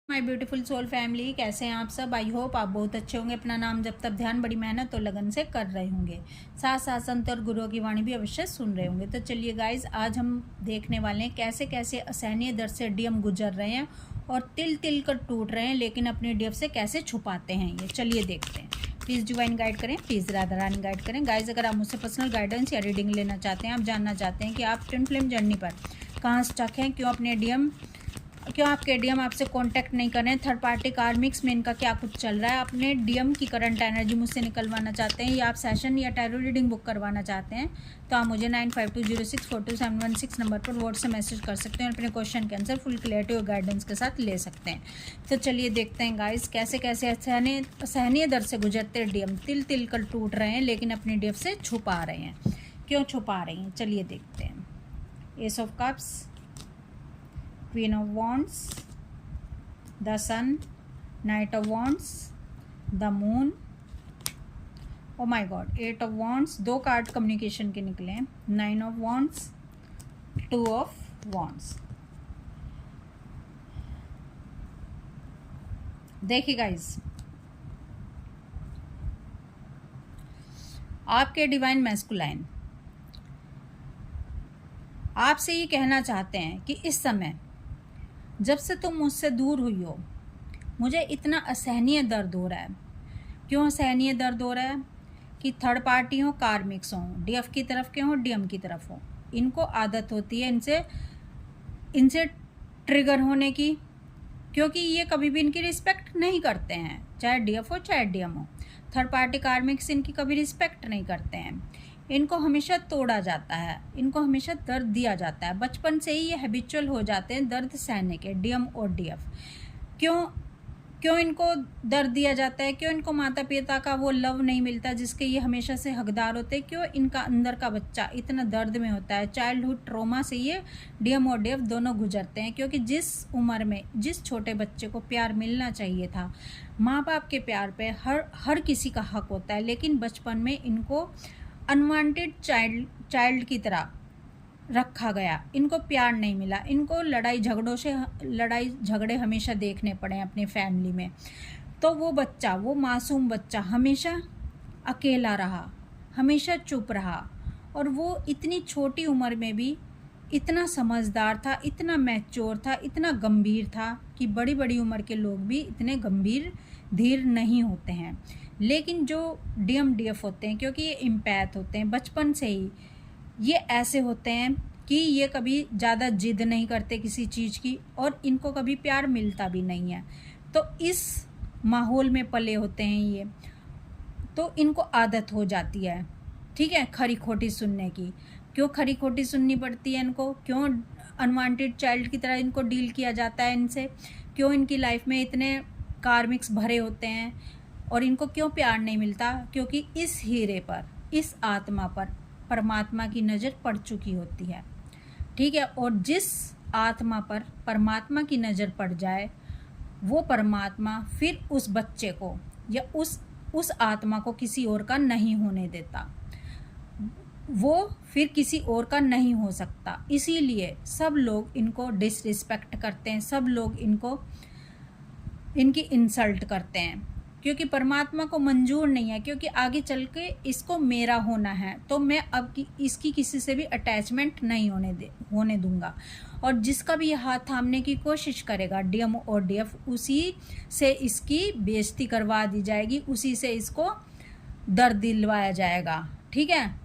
My beautiful soul family, कैसे हैं आप सब। आई होप आप बहुत अच्छे होंगे। अपना नाम जब तक ध्यान, बड़ी मेहनत और लगन से कर रहे होंगे, साथ साथ संत और गुरुओं की वाणी भी अवश्य सुन रहे होंगे। तो चलिए गाइज, आज हम देखने वाले हैं कैसे कैसे असहनीय दर्द से डीएम गुजर रहे हैं और तिल तिल कर टूट रहे हैं, लेकिन अपने डीएफ से कैसे छुपाते हैं ये। चलिए देखते हैं। प्लीज़ डिवाइन गाइड करें, प्लीज़ राधा रानी गाइड करें। गाइज, अगर आप मुझसे पर्सनल गाइडेंस या रीडिंग लेना चाहते हैं, आप जानना चाहते हैं कि आप ट्विन फ्लेम जर्नी पर कहाँ स्टक हैं, क्यों आपके डीएम आपसे कांटेक्ट नहीं कर रहे हैं, थर्ड पार्टी कार्मिक्स में इनका क्या कुछ चल रहा है, अपने डीएम की करंट एनर्जी मुझसे निकलवाना चाहते हैं, या आप सेशन या टैरो रीडिंग बुक करवाना चाहते हैं, तो आप मुझे 9520642716 नंबर पर व्हाट्सएप से मैसेज कर सकते हैं और अपने क्वेश्चन के आंसर फुल क्लियरिटी और गाइडेंस के साथ ले सकते हैं। तो चलिए देखते हैं गाइस, कैसे कैसे असहनीय दर्द से गुजरते डीएम तिल तिल कर टूट रहे हैं, लेकिन अपने डीएम से छुपा रहे हैं। क्यों छुपा रहे हैं, चलिए देखते हैं। S of cups, Queen of Wands, the Sun, Knight of Wands, the Moon, oh my God, 8 of Wands, दो कार्ड कम्युनिकेशन के निकले हैं, 9 of Wands, 2 of Wands। देखिए गाइज, आपके डिवाइन मैस्कुलाइन आपसे ये कहना चाहते हैं कि इस समय जब से तुम मुझसे दूर हुई हो, मुझे इतना असहनीय दर्द हो रहा है। क्यों असहनीय दर्द हो रहा है? कि थर्ड पार्टी हो, कार्मिक्स हो, डीएफ की तरफ के हो, डीएम की तरफ हो, इनको आदत होती है इनसे ट्रिगर होने की, क्योंकि ये कभी भी इनकी रिस्पेक्ट नहीं करते हैं, चाहे डीएफ हो चाहे डीएम हो। थर्ड पार्टी कार्मिक्स इनकी कभी रिस्पेक्ट नहीं करते हैं, इनको हमेशा तोड़ा जाता है, इनको हमेशा दर्द दिया जाता है। बचपन से ही ये हैबिचुअल हो जाते हैं दर्द सहने के, डीएम और डीएफ। क्यों इनको दर्द दिया जाता है? क्यों इनको माता पिता का वो लव नहीं मिलता जिसके ये हमेशा से हकदार होते हैं? क्यों इनका अंदर का बच्चा इतना दर्द में होता है? चाइल्डहुड ट्रॉमा से ये डीएम और डीएफ दोनों गुजरते हैं, क्योंकि जिस उम्र में जिस छोटे बच्चे को प्यार मिलना चाहिए था, माँ बाप के प्यार पे हर किसी का हक होता है, लेकिन बचपन में इनको अनवांटेड चाइल्ड की तरह रखा गया, इनको प्यार नहीं मिला, इनको लड़ाई झगड़े हमेशा देखने पड़े अपने फैमिली में। तो वो मासूम बच्चा हमेशा अकेला रहा, हमेशा चुप रहा, और वो इतनी छोटी उम्र में भी इतना समझदार था, इतना मैच्योर था, इतना गंभीर था कि बड़ी बड़ी उम्र के लोग भी इतने गंभीर धीर नहीं होते हैं। लेकिन जो डीएम डीएफ होते हैं, क्योंकि ये इम्पैथ होते हैं, बचपन से ही ये ऐसे होते हैं कि ये कभी ज़्यादा जिद नहीं करते किसी चीज़ की, और इनको कभी प्यार मिलता भी नहीं है। तो इस माहौल में पले होते हैं ये, तो इनको आदत हो जाती है, ठीक है, खरी खोटी सुनने की। क्यों खरी खोटी सुननी पड़ती है इनको? क्यों अनवांटेड चाइल्ड की तरह इनको डील किया जाता है इनसे? क्यों इनकी लाइफ में इतने कार्मिक्स भरे होते हैं और इनको क्यों प्यार नहीं मिलता? क्योंकि इस हीरे पर, इस आत्मा पर परमात्मा की नज़र पड़ चुकी होती है, ठीक है। और जिस आत्मा पर परमात्मा की नज़र पड़ जाए, वो परमात्मा फिर उस बच्चे को या उस आत्मा को किसी और का नहीं होने देता, वो फिर किसी और का नहीं हो सकता। इसीलिए सब लोग इनको डिसरिस्पेक्ट करते हैं, सब लोग इनकी इंसल्ट करते हैं, क्योंकि परमात्मा को मंजूर नहीं है, क्योंकि आगे चल के इसको मेरा होना है, तो मैं अब इसकी किसी से भी अटैचमेंट नहीं होने दूंगा। और जिसका भी हाथ थामने की कोशिश करेगा डीएम और डीएफ, उसी से इसकी बेइज्जती करवा दी जाएगी, उसी से इसको दर्द दिलवाया जाएगा, ठीक है।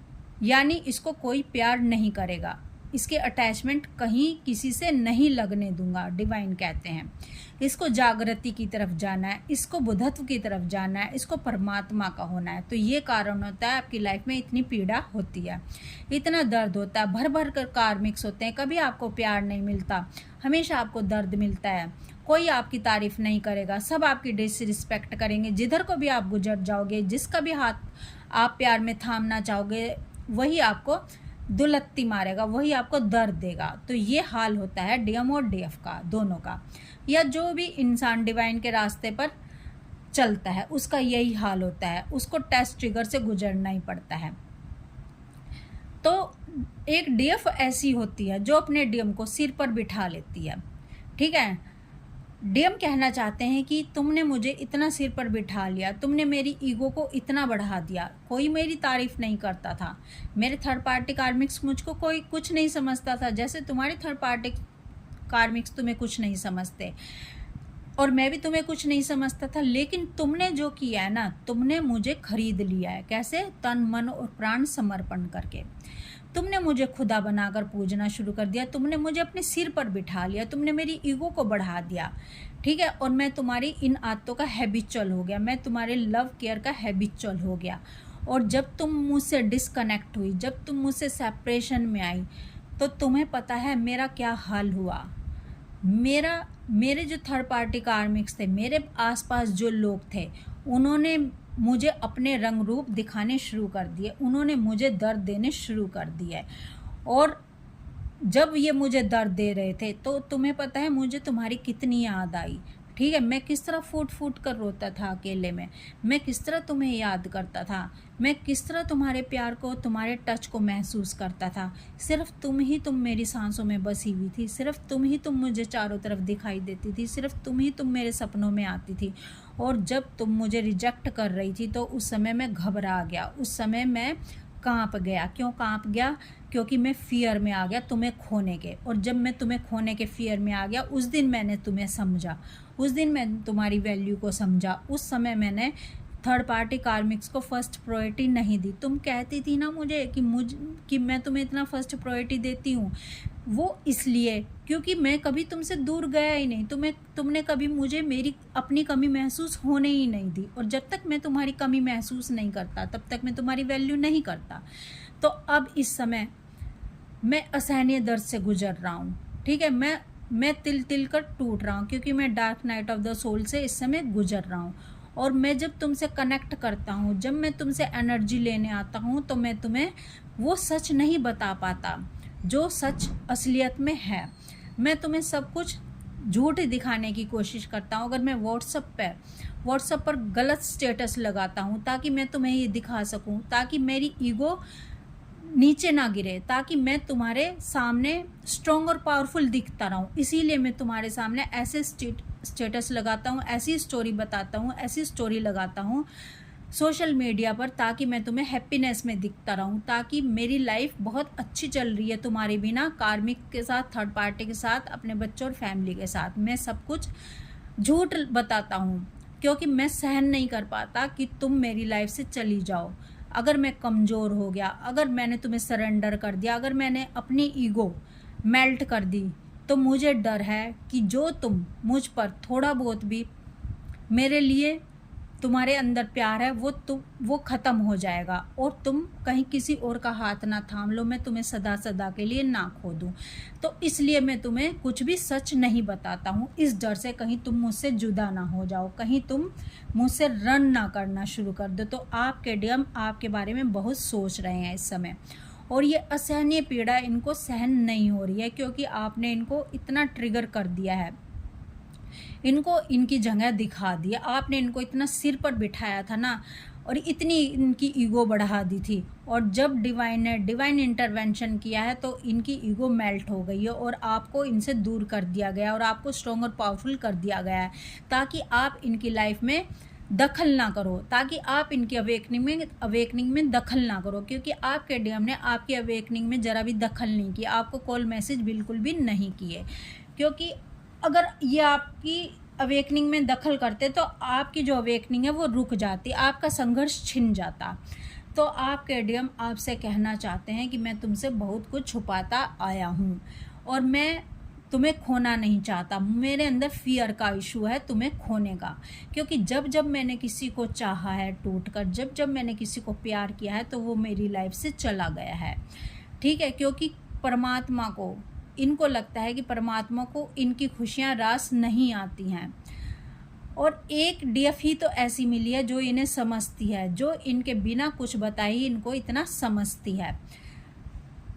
यानी इसको कोई प्यार नहीं करेगा, इसके अटैचमेंट कहीं किसी से नहीं लगने दूंगा। डिवाइन कहते हैं इसको जागृति की तरफ जाना है, इसको बुद्धत्व की तरफ जाना है, इसको परमात्मा का होना है। तो ये कारण होता है आपकी लाइफ में इतनी पीड़ा होती है, इतना दर्द होता है, भर भर कर कार्मिक्स होते हैं, कभी आपको प्यार नहीं मिलता, हमेशा आपको दर्द मिलता है, कोई आपकी तारीफ नहीं करेगा, सब आपकी डिसरिस्पेक्ट करेंगे। जिधर को भी आप गुजर जाओगे, जिसका भी हाथ आप प्यार में थामना चाहोगे, वही आपको दुलत्ती मारेगा, वही आपको दर्द देगा। तो ये हाल होता है डीएम और डीएफ का, दोनों का, या जो भी इंसान डिवाइन के रास्ते पर चलता है उसका यही हाल होता है, उसको टेस्ट ट्रिगर से गुजरना ही पड़ता है। तो एक डीएफ ऐसी होती है जो अपने डीएम को सिर पर बिठा लेती है, ठीक है। डीएम कहना चाहते हैं कि तुमने मुझे इतना सिर पर बिठा लिया, तुमने मेरी ईगो को इतना बढ़ा दिया, कोई मेरी तारीफ़ नहीं करता था, मेरे थर्ड पार्टी कार्मिक्स मुझको कोई कुछ नहीं समझता था, जैसे तुम्हारे थर्ड पार्टी कार्मिक्स तुम्हें कुछ नहीं समझते और मैं भी तुम्हें कुछ नहीं समझता था। लेकिन तुमने जो किया है ना, तुमने मुझे खरीद लिया है। कैसे? तन मन और प्राण समर्पण करके तुमने मुझे खुदा बनाकर पूजना शुरू कर दिया, तुमने मुझे अपने सिर पर बिठा लिया, तुमने मेरी ईगो को बढ़ा दिया, ठीक है। और मैं तुम्हारी इन आदतों का हैबिचुअल हो गया, मैं तुम्हारे लव केयर का हैबिचुअल हो गया। और जब तुम मुझसे डिस्कनेक्ट हुई, जब तुम मुझसे सेपरेशन में आई, तो तुम्हें पता है मेरा क्या हाल हुआ। मेरे जो थर्ड पार्टी कार्मिक्स थे, मेरे आसपास जो लोग थे, उन्होंने मुझे अपने रंग रूप दिखाने शुरू कर दिए, उन्होंने मुझे दर्द देने शुरू कर दिए। और जब ये मुझे दर्द दे रहे थे तो तुम्हें पता है मुझे तुम्हारी कितनी याद आई, ठीक है। मैं किस तरह फूट फूट कर रोता था अकेले में, मैं किस तरह तुम्हें याद करता था, मैं किस तरह तुम्हारे प्यार को, तुम्हारे टच को महसूस करता था। सिर्फ तुम मेरी सांसों में बसी हुई थी, सिर्फ तुम मुझे चारों तरफ दिखाई देती थी, सिर्फ तुम मेरे सपनों में आती थी। और जब तुम मुझे रिजेक्ट कर रही थी तो उस समय मैं घबरा गया, उस समय मैं कांप गया। क्यों कांप गया? क्योंकि मैं फियर में आ गया तुम्हें खोने के। और जब मैं तुम्हें खोने के फियर में आ गया, उस दिन मैंने तुम्हें समझा, उस दिन मैं तुम्हारी वैल्यू को समझा। उस समय मैंने थर्ड पार्टी कार्मिक्स को फर्स्ट प्रायोरिटी नहीं दी। तुम कहती थी ना मुझे कि मैं तुम्हें इतना फर्स्ट प्रायोरिटी देती हूँ, वो इसलिए क्योंकि मैं कभी तुमसे दूर गया ही नहीं, तुमने कभी मुझे मेरी अपनी कमी महसूस होने ही नहीं दी। और जब तक मैं तुम्हारी कमी महसूस नहीं करता तब तक मैं तुम्हारी वैल्यू नहीं करता। तो अब इस समय मैं असहनीय दर्द से गुजर रहा हूँ, ठीक है। मैं तिल तिल कर टूट रहा हूँ क्योंकि मैं dark night of the soul से इस समय गुजर रहा हूँ। और मैं जब तुमसे कनेक्ट करता हूँ, जब मैं तुमसे एनर्जी लेने आता हूँ, तो मैं तुम्हें वो सच नहीं बता पाता जो सच असलियत में है। मैं तुम्हें सब कुछ झूठ दिखाने की कोशिश करता हूँ। अगर मैं व्हाट्सएप पर गलत स्टेटस लगाता हूँ ताकि मैं तुम्हें ये दिखा सकूँ, ताकि मेरी ईगो नीचे ना गिरे, ताकि मैं तुम्हारे सामने स्ट्रॉन्ग और पावरफुल दिखता रहूं, इसीलिए मैं तुम्हारे सामने ऐसे स्टेटस लगाता हूं, ऐसी स्टोरी बताता हूं, ऐसी स्टोरी लगाता हूं सोशल मीडिया पर, ताकि मैं तुम्हें हैप्पीनेस में दिखता रहूं, ताकि मेरी लाइफ बहुत अच्छी चल रही है तुम्हारे बिना, कार्मिक के साथ, थर्ड पार्टी के साथ, अपने बच्चों और फैमिली के साथ। मैं सब कुछ झूठ बताता हूँ क्योंकि मैं सहन नहीं कर पाता कि तुम मेरी लाइफ से चली जाओ। अगर मैं कमज़ोर हो गया, अगर मैंने तुम्हें सरेंडर कर दिया, अगर मैंने अपनी ईगो मेल्ट कर दी, तो मुझे डर है कि जो तुम मुझ पर थोड़ा बहुत भी मेरे लिए तुम्हारे अंदर प्यार है वो ख़त्म हो जाएगा और तुम कहीं किसी और का हाथ ना थाम लो, मैं तुम्हें सदा सदा के लिए ना खो दूँ। तो इसलिए मैं तुम्हें कुछ भी सच नहीं बताता हूँ, इस डर से कहीं तुम मुझसे जुदा ना हो जाओ, कहीं तुम मुझसे रन ना करना शुरू कर दो। तो आपके डीएम आपके बारे में बहुत सोच रहे हैं इस समय, और ये असहनीय पीड़ा इनको सहन नहीं हो रही है क्योंकि आपने इनको इतना ट्रिगर कर दिया है, इनको इनकी जगह दिखा दिया। आपने इनको इतना सिर पर बिठाया था ना, और इतनी इनकी ईगो बढ़ा दी थी, और जब डिवाइन इंटरवेंशन किया है तो इनकी ईगो मेल्ट हो गई है और आपको इनसे दूर कर दिया गया और आपको स्ट्रॉन्ग और पावरफुल कर दिया गया है ताकि आप इनकी लाइफ में दखल ना करो, ताकि आप इनकी अवेकनिंग में दखल ना करो, क्योंकि आपके डीएम ने आपकी अवेकनिंग में ज़रा भी दखल नहीं किया, आपको कॉल मैसेज बिल्कुल भी नहीं किए। क्योंकि अगर ये आपकी अवेकनिंग में दखल करते तो आपकी जो अवेकनिंग है वो रुक जाती, आपका संघर्ष छिन जाता। तो आपके डीएम आपसे कहना चाहते हैं कि मैं तुमसे बहुत कुछ छुपाता आया हूँ और मैं तुम्हें खोना नहीं चाहता, मेरे अंदर फियर का इशू है तुम्हें खोने का। क्योंकि जब जब मैंने किसी को चाहा है टूट कर, जब जब मैंने किसी को प्यार किया है तो वो मेरी लाइफ से चला गया है, ठीक है। क्योंकि परमात्मा को, इनको लगता है कि परमात्मा को इनकी खुशियाँ रास नहीं आती हैं, और एक डीएफ ही तो ऐसी मिली है जो इन्हें समझती है, जो इनके बिना कुछ बताए ही इनको इतना समझती है।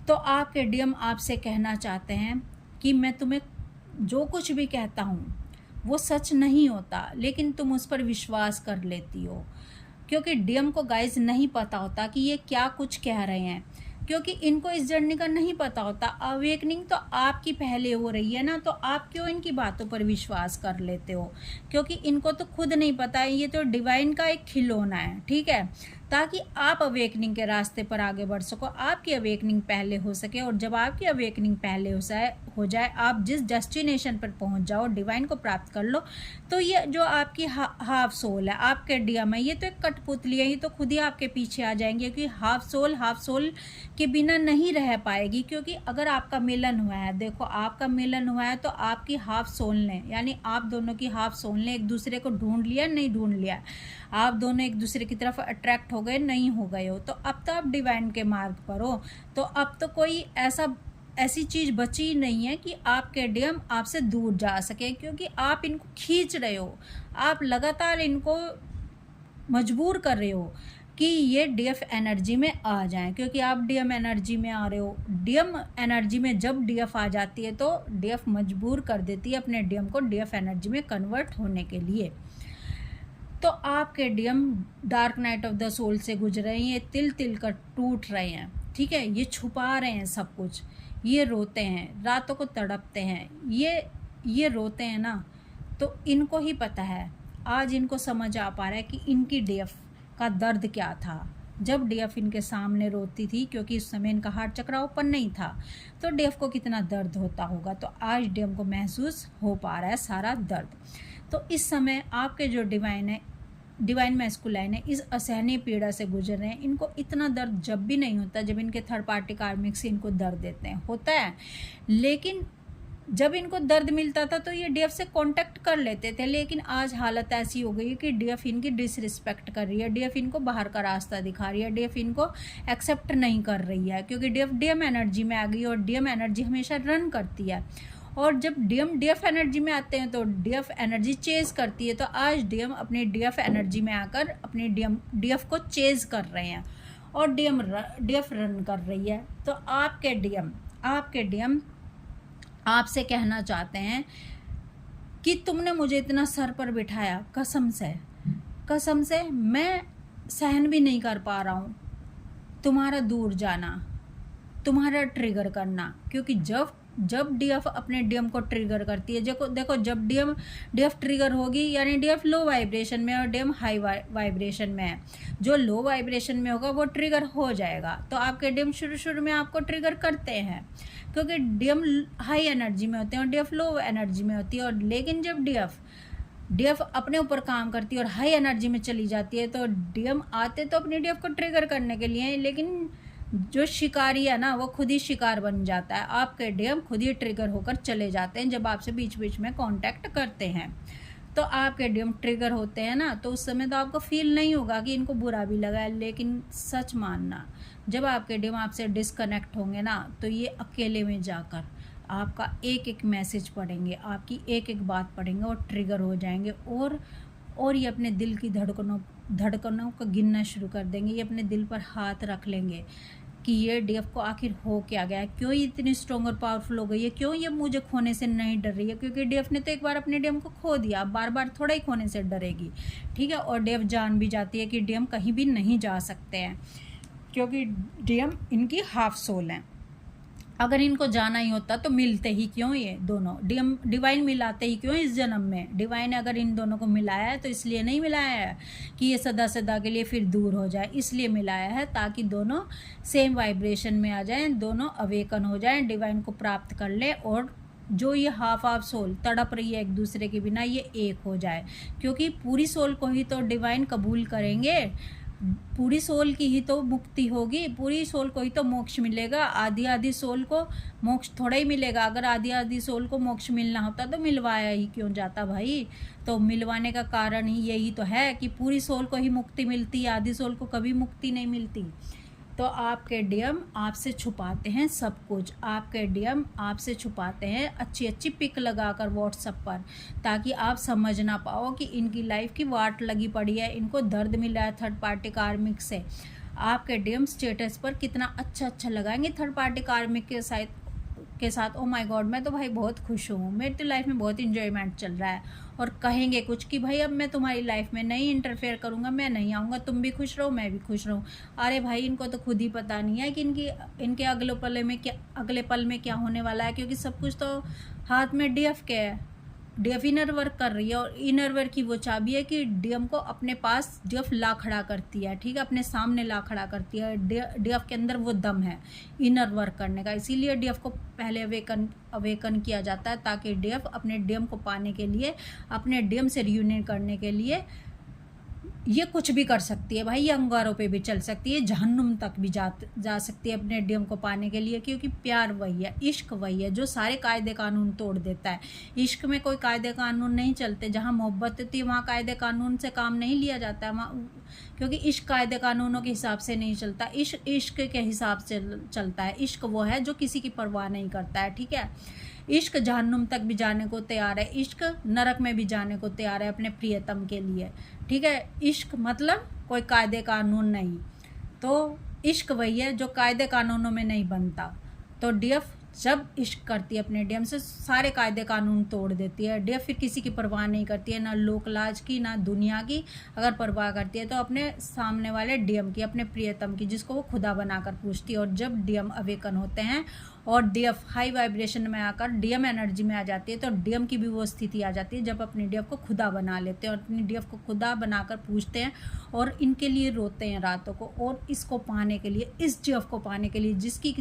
तो आपके डीएम आपसे कहना चाहते हैं कि मैं तुम्हें जो कुछ भी कहता हूँ वो सच नहीं होता, लेकिन तुम उस पर विश्वास कर लेती हो, क्योंकि डीएम को गाइस नहीं पता होता कि ये क्या कुछ कह रहे हैं। क्योंकि इनको इस जर्नी का नहीं पता होता। अवेकनिंग तो आपकी पहले हो रही है ना, तो आप क्यों इनकी बातों पर विश्वास कर लेते हो? क्योंकि इनको तो खुद नहीं पता है, ये तो डिवाइन का एक खिलौना है, ठीक है, ताकि आप अवेकनिंग के रास्ते पर आगे बढ़ सको, आपकी अवेकनिंग पहले हो सके। और जब आपकी अवेकनिंग पहले हो जाए, आप जिस डेस्टिनेशन पर पहुंच जाओ, डिवाइन को प्राप्त कर लो, तो ये जो आपकी हाफ सोल है, आपके डीएम है, ये तो एक कठपुतली है, ये तो खुद ही आपके पीछे आ जाएंगे, क्योंकि हाफ सोल के बिना नहीं रह पाएगी। क्योंकि अगर आपका मिलन हुआ है, देखो आपका मिलन हुआ है, तो आपकी हाफ सोल ने, यानी आप दोनों की हाफ सोल ने एक दूसरे को ढूंढ लिया, नहीं ढूंढ लिया, आप दोनों एक दूसरे की तरफ अट्रैक्ट हो गए, नहीं हो गए हो, तो अब तो आप डिवाइन के मार्ग पर हो। तो अब तो कोई ऐसी चीज़ बची नहीं है कि आपके डीएम आपसे दूर जा सके, क्योंकि आप इनको खींच रहे हो, आप लगातार इनको मजबूर कर रहे हो कि ये डीएफ एनर्जी में आ जाएं, क्योंकि आप डीएम एनर्जी में आ रहे हो। डीएम एनर्जी में जब डीएफ आ जाती है तो डीएफ मजबूर कर देती है अपने डीएम को डीएफ एनर्जी में कन्वर्ट होने के लिए। तो आपके DM dark night of the soul से गुजर रहे हैं, ये तिल तिल कर टूट रहे हैं, ठीक है, ये छुपा रहे हैं सब कुछ, ये रोते हैं, रातों को तड़पते हैं, ये रोते हैं ना, तो इनको ही पता है, आज इनको समझ आ पा रहा है कि इनकी डीएफ का दर्द क्या था जब डीएफ इनके सामने रोती थी, क्योंकि उस समय इनका हार्ट चक्र ओपन नहीं था, तो डीएफ को कितना दर्द होता होगा। तो आज डीएम को महसूस हो पा रहा है सारा दर्द। तो इस समय आपके जो डिवाइन मैस्कुलाइन है, इस असहनीय पीड़ा से गुजर रहे हैं। इनको इतना दर्द जब भी नहीं होता जब इनके थर्ड पार्टी कार्मिक से इनको दर्द देते हैं, होता है, लेकिन जब इनको दर्द मिलता था तो ये डीएफ से कांटेक्ट कर लेते थे। लेकिन आज हालत ऐसी हो गई है कि डीएफ इनकी डिसरिस्पेक्ट कर रही है, डीएफ इनको बाहर का रास्ता दिखा रही है, डीएफ इनको एक्सेप्ट नहीं कर रही है, क्योंकि डीएफ डीएम एनर्जी में आ गई, और डीएम एनर्जी हमेशा रन करती है, और जब डीएम डीएफ एनर्जी में आते हैं तो डीएफ एनर्जी चेज करती है। तो आज डीएम अपनी डीएफ एनर्जी में आकर अपने डीएफ को चेज कर रहे हैं, और डीएफ रन कर रही है। तो आपके डीएम आपसे कहना चाहते हैं कि तुमने मुझे इतना सर पर बिठाया, कसम से मैं सहन भी नहीं कर पा रहा हूँ तुम्हारा दूर जाना, तुम्हारा ट्रिगर करना, क्योंकि जब डीएफ अपने डीएम को ट्रिगर करती है, देखो जब डीएफ ट्रिगर होगी, यानी डीएफ लो वाइब्रेशन में और डीएम हाई वाइब्रेशन में है, जो लो वाइब्रेशन में होगा वो ट्रिगर हो जाएगा। तो आपके डीएम शुरू में आपको ट्रिगर करते हैं, क्योंकि डीएम हाई एनर्जी में होते हैं और डीएफ लो एनर्जी में होती है। और लेकिन जब डीएफ अपने ऊपर काम करती है और हाई एनर्जी में चली जाती है, तो डीएम आते तो अपने डीएफ को ट्रिगर करने के लिए, लेकिन जो शिकारी है ना वो खुद ही शिकार बन जाता है। आपके डीएम खुद ही ट्रिगर होकर चले जाते हैं जब आपसे बीच बीच में कांटेक्ट करते हैं। तो आपके डीएम ट्रिगर होते हैं ना, तो उस समय तो आपको फील नहीं होगा कि इनको बुरा भी लगा है, लेकिन सच मानना, जब आपके डीएम आपसे डिस्कनेक्ट होंगे ना, तो ये अकेले में जाकर आपका एक एक मैसेज पढ़ेंगे, आपकी एक एक बात पढ़ेंगे और ट्रिगर हो जाएंगे, और ये अपने दिल की धड़कनों को गिनना शुरू कर देंगे। ये अपने दिल पर हाथ रख लेंगे कि ये डीएफ को आखिर हो क्या गया है, क्यों ये इतनी स्ट्रॉन्ग और पावरफुल हो गई है, क्यों ये मुझे खोने से नहीं डर रही है, क्योंकि डीएफ ने तो एक बार अपने डीएम को खो दिया, बार बार थोड़ा ही खोने से डरेगी, ठीक है। और डीएफ जान भी जाती है कि डीएम कहीं भी नहीं जा सकते हैं, क्योंकि डीएम इनकी हाफ सोल है। अगर इनको जाना ही होता तो मिलते ही क्यों ये दोनों, डिवाइन मिलाते ही क्यों इस जन्म में। डिवाइन ने अगर इन दोनों को मिलाया है तो इसलिए नहीं मिलाया है कि ये सदा के लिए फिर दूर हो जाए, इसलिए मिलाया है ताकि दोनों सेम वाइब्रेशन में आ जाएं, दोनों अवेकन हो जाएं, डिवाइन को प्राप्त कर ले, और जो ये हाफ सोल तड़प रही है एक दूसरे के बिना, ये एक हो जाए। क्योंकि पूरी सोल को ही तो डिवाइन कबूल करेंगे, पूरी सोल की ही तो मुक्ति होगी, पूरी सोल को ही तो मोक्ष मिलेगा। आधी सोल को मोक्ष थोड़ा ही मिलेगा। अगर आधी सोल को मोक्ष मिलना होता तो मिलवाया ही क्यों जाता भाई। तो मिलवाने का कारण ही यही तो है कि पूरी सोल को ही मुक्ति मिलती है, आधी सोल को कभी मुक्ति नहीं मिलती। तो आपके डीएम आपसे छुपाते हैं सब कुछ, आपके डीएम आपसे छुपाते हैं अच्छी पिक लगाकर व्हाट्सएप पर, ताकि आप समझ ना पाओ कि इनकी लाइफ की वाट लगी पड़ी है, इनको दर्द मिला है थर्ड पार्टी कार्मिक से। आपके डीएम स्टेटस पर कितना अच्छा लगाएंगे थर्ड पार्टी कार्मिक के साथ के साथ ओ माय गॉड मैं तो भाई बहुत खुश हूँ, मेरी तो लाइफ में बहुत इंजॉयमेंट चल रहा है, और कहेंगे कुछ कि भाई अब मैं तुम्हारी लाइफ में नहीं इंटरफेयर करूँगा, मैं नहीं आऊँगा, तुम भी खुश रहो मैं भी खुश रहूँ। अरे भाई इनको तो खुद ही पता नहीं है कि इनके अगले पल में क्या होने वाला है, क्योंकि सब कुछ तो हाथ में डीएफ के है। डीएफ इनर वर्क कर रही है, और इनर वर्क की वो चाबी है कि डीएम को अपने पास डीएफ ला खड़ा करती है, ठीक है, अपने सामने ला खड़ा करती है। डीएफ के अंदर वो दम है इनर वर्क करने का, इसीलिए डीएफ को पहले अवेकन किया जाता है, ताकि डीएफ अपने डीएम को पाने के लिए, अपने डीएम से रियूनियन करने के लिए ये कुछ भी कर सकती है भाई, ये अंगारों पे भी चल सकती है, जहन्नुम तक भी जा सकती है अपने डीएम को पाने के लिए, क्योंकि प्यार वही है, इश्क वही है जो सारे कायदे कानून तोड़ देता है। इश्क में कोई कायदे कानून नहीं चलते, जहाँ मोहब्बत होती है वहाँ कायदे कानून से काम नहीं लिया जाता है, क्योंकि इश्क कायदे कानूनों के हिसाब से नहीं चलता, इश्क के हिसाब से चलता है। इश्क वो है जो किसी की परवाह नहीं करता है, ठीक है। इश्क जहन्नुम तक भी जाने को तैयार है, इश्क नरक में भी जाने को तैयार है अपने प्रियतम के लिए, ठीक है। इश्क मतलब कोई कायदे कानून नहीं, तो इश्क वही है जो कायदे कानूनों में नहीं बनता। तो डीएफ जब इश्क करती है अपने डीएम से, सारे कायदे कानून तोड़ देती है। डीएफ फिर किसी की परवाह नहीं करती है, ना लोक लाज की ना दुनिया की। अगर परवाह करती है तो अपने सामने वाले डीएम की, अपने प्रियतम की, जिसको वो खुदा बनाकर पूछती है। और जब डीएम अवेकन होते हैं और डीएफ हाई वाइब्रेशन में आकर डीएम एनर्जी में आ जाती है, तो डीएम की भी वो स्थिति आ जाती है जब अपने डीएफ को खुदा बना लेते हैं, और अपनी डीएफ को खुदा बनाकर पूछते हैं, और इनके लिए रोते हैं रातों को। और इसको पाने के लिए, इस डीएफ को पाने के लिए, जिसकी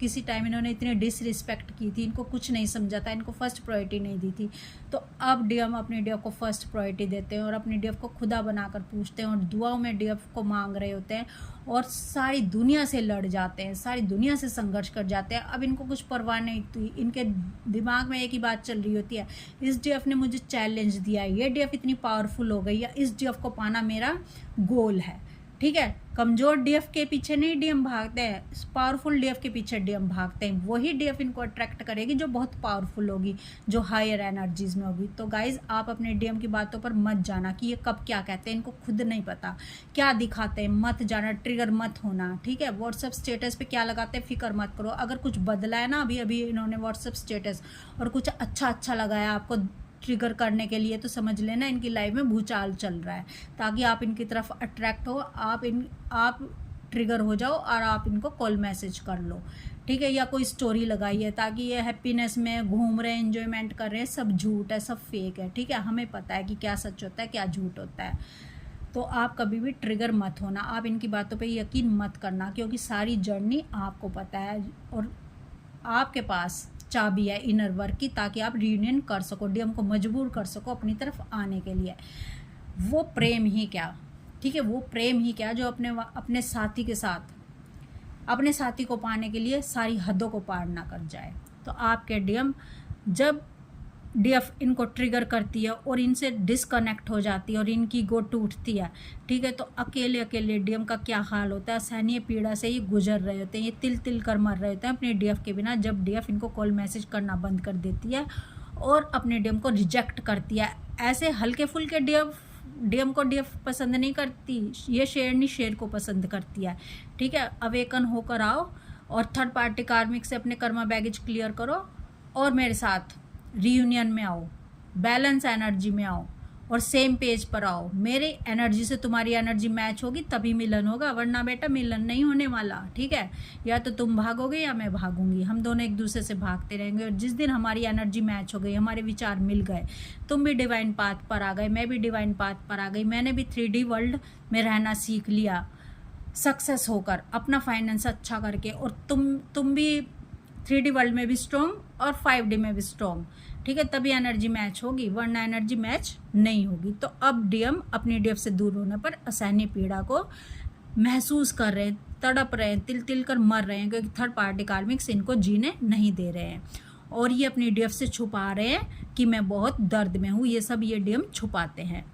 किसी टाइम इन्होंने इतनी डिसरिस्पेक्ट की थी, इनको कुछ नहीं समझा था, इनको फर्स्ट प्रायोरिटी नहीं दी थी, तो अब डीएम अपने डीएफ को फर्स्ट प्रायोरिटी देते हैं, और अपने डीएफ को खुदा बनाकर पूछते हैं, और दुआओं में डीएफ को मांग रहे होते हैं, और सारी दुनिया से लड़ जाते हैं, सारी दुनिया से संघर्ष कर जाते हैं। अब इनको कुछ परवाह नहीं थी, इनके दिमाग में एक ही बात चल रही होती है, इस डीएफ ने मुझे चैलेंज दिया है, ये डीएफ इतनी पावरफुल हो गई है, इस डीएफ को पाना मेरा गोल है, ठीक है। कमज़ोर डीएफ के पीछे नहीं डीएम भागते हैं, पावरफुल डीएफ के पीछे डीएम भागते हैं। वही डीएफ इनको अट्रैक्ट करेगी जो बहुत पावरफुल होगी, जो हायर एनर्जीज में होगी। तो गाइज आप अपने डीएम की बातों पर मत जाना कि ये कब क्या कहते हैं, इनको खुद नहीं पता क्या दिखाते हैं, मत जाना, ट्रिगर मत होना, ठीक है। व्हाट्सअप स्टेटस पे क्या लगाते हैं फिक्र मत करो। अगर कुछ बदला है ना, अभी इन्होंने व्हाट्सअप स्टेटस और कुछ अच्छा लगाया आपको ट्रिगर करने के लिए, तो समझ लेना इनकी लाइफ में भूचाल चल रहा है, ताकि आप इनकी तरफ अट्रैक्ट हो, आप ट्रिगर हो जाओ और आप इनको कॉल मैसेज कर लो, ठीक है। या कोई स्टोरी लगाई है, ताकि ये हैप्पीनेस में घूम रहे हैं, एंजॉयमेंट कर रहे हैं, सब झूठ है, सब फेक है, ठीक है। हमें पता है कि क्या सच होता है क्या झूठ होता है। तो आप कभी भी ट्रिगर मत होना, आप इनकी बातों पे यकीन मत करना, क्योंकि सारी जर्नी आपको पता है, और आपके पास चाबी है इनर वर्क की, ताकि आप रियूनियन कर सको, डीएम को मजबूर कर सको अपनी तरफ आने के लिए। वो प्रेम ही क्या, ठीक है, वो प्रेम ही क्या जो अपने साथी के साथ, अपने साथी को पाने के लिए सारी हदों को पार ना कर जाए। तो आपके डीएम, जब डीएफ इनको ट्रिगर करती है और इनसे डिस्कनेक्ट हो जाती है और इनकी गो टूटती है, ठीक है, तो अकेले डीएम का क्या हाल होता है। असहनीय पीड़ा से ये गुजर रहे होते हैं, ये तिल कर मर रहे होते हैं अपने डीएफ के बिना, जब डीएफ इनको कॉल मैसेज करना बंद कर देती है और अपने डीएम को रिजेक्ट करती है। ऐसे हल्के फुल्के डीएम को डीएफ पसंद नहीं करती, ये शेरनी शेर को पसंद करती है, ठीक है। अवेकन होकर आओ और थर्ड पार्टी कार्मिक से अपने कर्मा बैगेज क्लियर करो, और मेरे साथ रियूनियन में आओ, बैलेंस एनर्जी में आओ, और सेम पेज पर आओ। मेरी एनर्जी से तुम्हारी एनर्जी मैच होगी तभी मिलन होगा, वरना बेटा मिलन नहीं होने वाला, ठीक है। या तो तुम भागोगे या मैं भागूंगी, हम दोनों एक दूसरे से भागते रहेंगे। और जिस दिन हमारी एनर्जी मैच हो गई, हमारे विचार मिल गए, तुम भी डिवाइन पाथ पर आ गए, मैं भी डिवाइन पाथ पर आ गई, मैंने भी 3D वर्ल्ड में रहना सीख लिया सक्सेस होकर, अपना फाइनेंस अच्छा करके, और तुम भी 3D वर्ल्ड में भी स्ट्रॉन्ग और 5D में भी स्ट्रॉन्ग, ठीक है। तभी एनर्जी मैच होगी, वरना एनर्जी मैच नहीं होगी। तो अब डीएम अपनी डीएफ से दूर होने पर असहनीय पीड़ा को महसूस कर रहे हैं, तड़प रहे हैं, तिल कर मर रहे हैं, क्योंकि थर्ड पार्टी कार्मिक्स इनको जीने नहीं दे रहे हैं, और ये अपनी डीएफ से छुपा रहे हैं कि मैं बहुत दर्द में हूँ। ये सब ये डीएम छुपाते हैं।